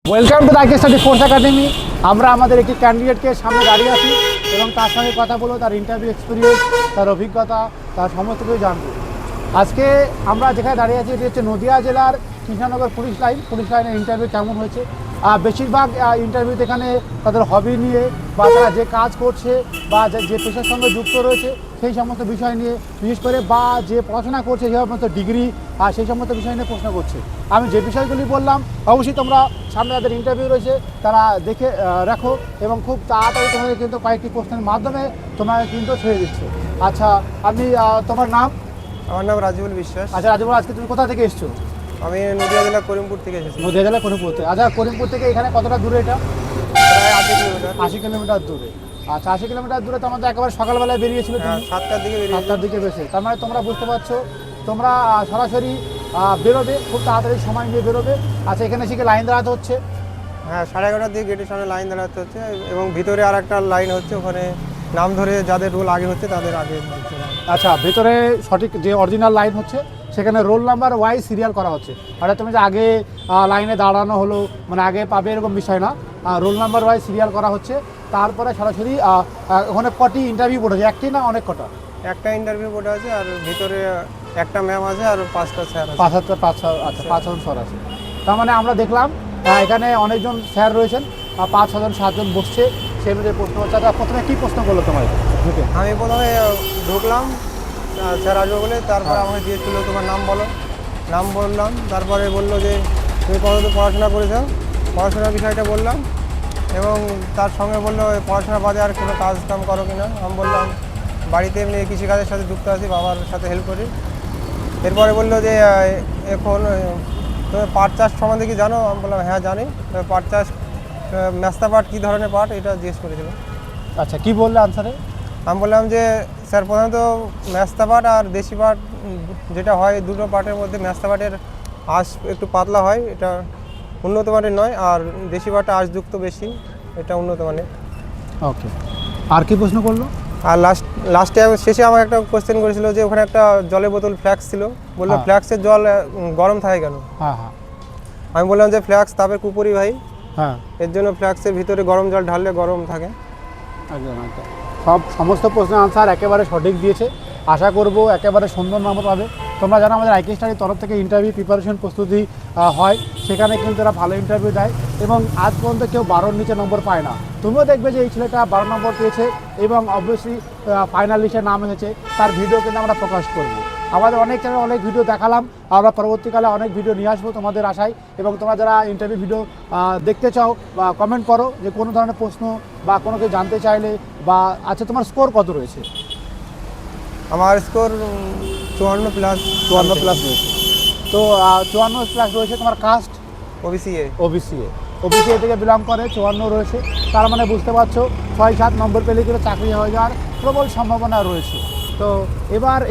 Welcome to IK study force academy. আমরা আমাদের একটি ক্যান্ডিডেটকে সামনে দাঁড়িয়ে আছি এবং তার সঙ্গে কথা বলবো, তার ইন্টারভিউ এক্সপিরিয়েন্স, তার অভিজ্ঞতা, তার সমস্ত কিছু জানবো। আজকে আমরা যেখানে দাঁড়িয়ে আছি এটি হচ্ছে নদিয়া জেলার কৃষ্ণনগর পুলিশ লাইনের ইন্টারভিউ কেমন হয়েছে। বেশিরভাগ ইন্টারভিউতে এখানে তাদের হবি নিয়ে বা তারা যে কাজ করছে বা যে পেশার সঙ্গে যুক্ত রয়েছে সেই সমস্ত বিষয় নিয়ে, বিশেষ করে বা যে পড়াশোনা করছে যে সমস্ত ডিগ্রি সেই সমস্ত বিষয় নিয়ে প্রশ্ন করছে। আমি যে বিষয়গুলি বললাম অবশ্যই তোমরা সামনে যাদের ইন্টারভিউ রয়েছে তারা দেখে রাখো এবং খুব তাড়াতাড়ি তোমাকে কিন্তু কয়েকটি প্রশ্নের মাধ্যমে তোমাকে কিন্তু ছেড়ে দিচ্ছে। আচ্ছা, আমি তোমার নাম? আমার নাম রাজীবুল বিশ্বাস। আচ্ছা রাজীবুল, আজকে তুমি কোথা থেকে এসছো? আমি নদিয়া জেলা করিমপুর থেকে এসেছি। নদিয়া জেলা করিমপুর থেকে। আচ্ছা, করিমপুর থেকে এখানে কতটা দূরে এটা? প্রায় 80 কিলোমিটার। 80 কিলোমিটার দূরে। আচ্ছা, 80 কিলোমিটার দূরে তো আমাদের একেবারে সকালবেলায় বেরিয়েছিল তুমি? 7টার দিকে বেরিয়েছি। 7টার দিকে বেশি। তার মানে তোমরা বুঝতে পারছো তোমরা সরাসরি বেরোবে, খুব তাড়াতাড়ি সময় নিয়ে বেরোবে। আচ্ছা, এখানে এসে লাইন দাঁড়াতে হচ্ছে? হ্যাঁ, 11:30 দিকে গেটের সামনে লাইন দাঁড়াতে হচ্ছে এবং ভিতরে আর একটা লাইন হচ্ছে, ওখানে নাম ধরে যাদের রোল আগে হচ্ছে তাদের আগে হচ্ছে। আচ্ছা, ভেতরে সঠিক যে অরিজিনাল লাইন হচ্ছে সেখানে রোল নাম্বার ওয়াইজ সিরিয়াল করা হচ্ছে। অর্থাৎ তুমি যে আগে লাইনে দাঁড়ানো হলো মানে আগে পাবে এরকম বিষয় না, রোল নাম্বার ওয়াইজ সিরিয়াল করা হচ্ছে। তারপরে সরাসরি ওখানে কটি ইন্টারভিউ পড়েছে? একটি না অনেক কটা? একটা ইন্টারভিউ বোর্ড আছে আর ভিতরে একটা ম্যাম আছে আর 5টা স্যার আছে। 5-7 স্যার আছে। তার মানে আমরা দেখলাম এখানে অনেকজন স্যার রয়েছেন, 5-6জন 7জন বসছে। সেই অনুযায়ী প্রশ্ন হচ্ছে। আচ্ছা, প্রথমে কী প্রশ্ন করলো তোমার ঢুকে? আমি প্রথমে ঢুকলাম, স্যার আসবে বলে, তারপরে আমাকে দিয়েছিল তোমার নাম বলো। নাম বললাম, তারপরে বললো যে তুমি কতদূর পড়াশোনা করেছো, পড়াশোনার বিষয়টা বললাম এবং তার সঙ্গে বললো পড়াশোনা বাদে আর কোনো কাজ কাম করো কি না। আমি বললাম বাড়িতে এমনি কৃষিকাজের সাথে যুক্ত আছি, বাবার সাথে হেল্প করি। এরপরে বললো যে এখন তুমি পাট চাষ সম্বন্ধে কি জানো? আমি বললাম হ্যাঁ জানি। পাট চাষ মেস্তা পাট কী ধরনের পাট এটা জিজ্ঞেস করেছিল। আচ্ছা, কি বললে আনসারে? আমি বললাম যে স্যার প্রধানত মেস্তা পাট আর দেশি পাট যেটা হয়, দুটো পাটের মধ্যে মেস্তা পাটের আঁশ একটু পাতলা হয়, এটা উন্নত মানের নয়, আর দেশি পাটটা আঁশযুক্ত বেশি, এটা উন্নত মানের। ওকে, আর কি প্রশ্ন করলো? আর লাস্টে শেষে আমার একটা কোশ্চেন করেছিল যে ওখানে একটা জলের বোতল ফ্ল্যাক্স ছিল, বললো ফ্ল্যাক্সের জল গরম থাকে কেন? হ্যাঁ। আমি বললাম যে ফ্ল্যাক্স তাপের কুপুরি ভাই, হ্যাঁ, এর জন্য ফ্ল্যাক্সের ভিতরে গরম জল ঢাললে গরম থাকে। একদম। সমস্ত প্রশ্নের আনসার একেবারে সঠিক দিয়েছে। আশা করব একেবারে সুন্দর নম্বর পাবে। তোমরা জানো আমাদের আইকে স্টাডির তরফ থেকে ইন্টারভিউ প্রিপারেশন প্রস্তুতি হয়, সেখানে কিন্তু এরা ভালো ইন্টারভিউ দেয় এবং আজ পর্যন্ত কেউ 12-র নিচে নম্বর পায় না। তুমিও দেখবে যে এই ছেলেটা 12 নম্বর পেয়েছে এবং অবভিয়াসলি ফাইনাল লিস্টে নাম এসেছে, তার ভিডিও কিন্তু আমরা প্রকাশ করব। আমাদের অনেক চ্যানেল অনেক ভিডিও দেখালাম, আমরা পরবর্তীকালে অনেক ভিডিও নিয়ে আসবো তোমাদের আশায়। এবং তোমরা যারা ইন্টারভিউ ভিডিও দেখতে চাও বা কমেন্ট করো যে কোনো ধরনের প্রশ্ন বা কোনো কিছু জানতে চাইলে বা। আচ্ছা, তোমার স্কোর কত রয়েছে? আমার স্কোর 54 প্লাস। 54 প্লাস রয়েছে। তো 54 প্লাস রয়েছে। তোমার কাস্ট? ওবিসি থেকে বিলং করে, 54 রয়েছে। তার মানে বুঝতে পারছো 6-7 নম্বর পেলে কিন্তু চাকরি হয়ে যাওয়ার প্রবল সম্ভাবনা রয়েছে। তো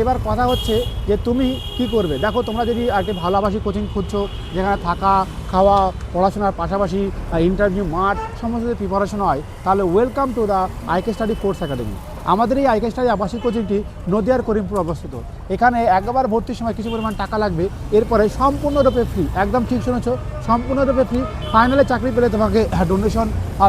এবার কথা হচ্ছে যে তুমি কি করবে। দেখো, তোমরা যদি একটি ভালো আবাসিক কোচিং খুঁজছো যেখানে থাকা খাওয়া পড়াশোনার পাশাপাশি ইন্টারভিউ মাঠ সমস্ত যদি প্রিপারেশন হয়, তাহলে welcome to the IK study force academy. আমাদের এই আইকে স্টাডি আবাসিক কোচিংটি নদিয়ার করিমপুর অবস্থিত। এখানে একবার ভর্তির সময় কিছু পরিমাণ টাকা লাগবে, এরপরে সম্পূর্ণরূপে ফ্রি। একদম ঠিক শুনেছো, সম্পূর্ণরূপে ফ্রি। ফাইনালে চাকরি পেলে তোমাকে ডোনেশন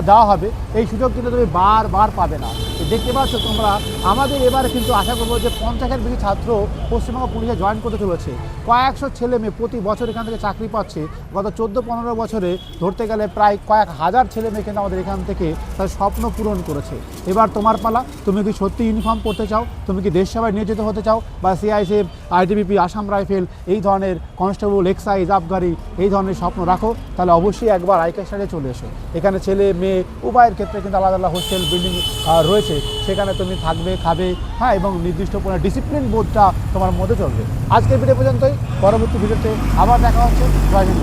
দেওয়া হবে। এই সুযোগ কিন্তু তুমি বারবার পাবে না। দেখতে পাচ্ছ তোমরা, আমাদের এবারে কিন্তু আশা করবো যে 50-এর বেশি ছাত্র পশ্চিমবঙ্গ পুলিশে জয়েন করতে চলেছে। কয়েকশো ছেলে মেয়ে প্রতি বছর এখান থেকে চাকরি পাচ্ছে। গত 14-15 বছরে ধরতে গেলে প্রায় কয়েক হাজার ছেলে মেয়ে কিন্তু আমাদের এখান থেকে তার স্বপ্ন পূরণ করেছে। এবার তোমার পালা। তুমি কি সত্যি ইউনিফর্ম পরতে চাও? তুমি কি দেশ সেবায় নিয়োজিত হতে চাও বা সিআইএসএফ, আইটিবিপি, আসাম রাইফেল এই ধরনের কনস্টেবল, এক্সাইজ, আবগারি এই ধরনের স্বপ্ন রাখো? তাহলে অবশ্যই একবার আইকে স্টাডিতে চলে এসো। এখানে ছেলে মেয়ে উভয়ের ক্ষেত্রে কিন্তু আলাদা আলাদা হোস্টেল বিল্ডিং রয়েছে, সেখানে তুমি থাকবে, খাবে, হ্যাঁ, এবং নির্দিষ্ট কোনো ডিসিপ্লিন বোধটা তোমার মধ্যে চলবে। আজকের ভিডিও পর্যন্তই। পরবর্তী ভিডিওতে আবার দেখা হচ্ছে। জয় হিন্দ।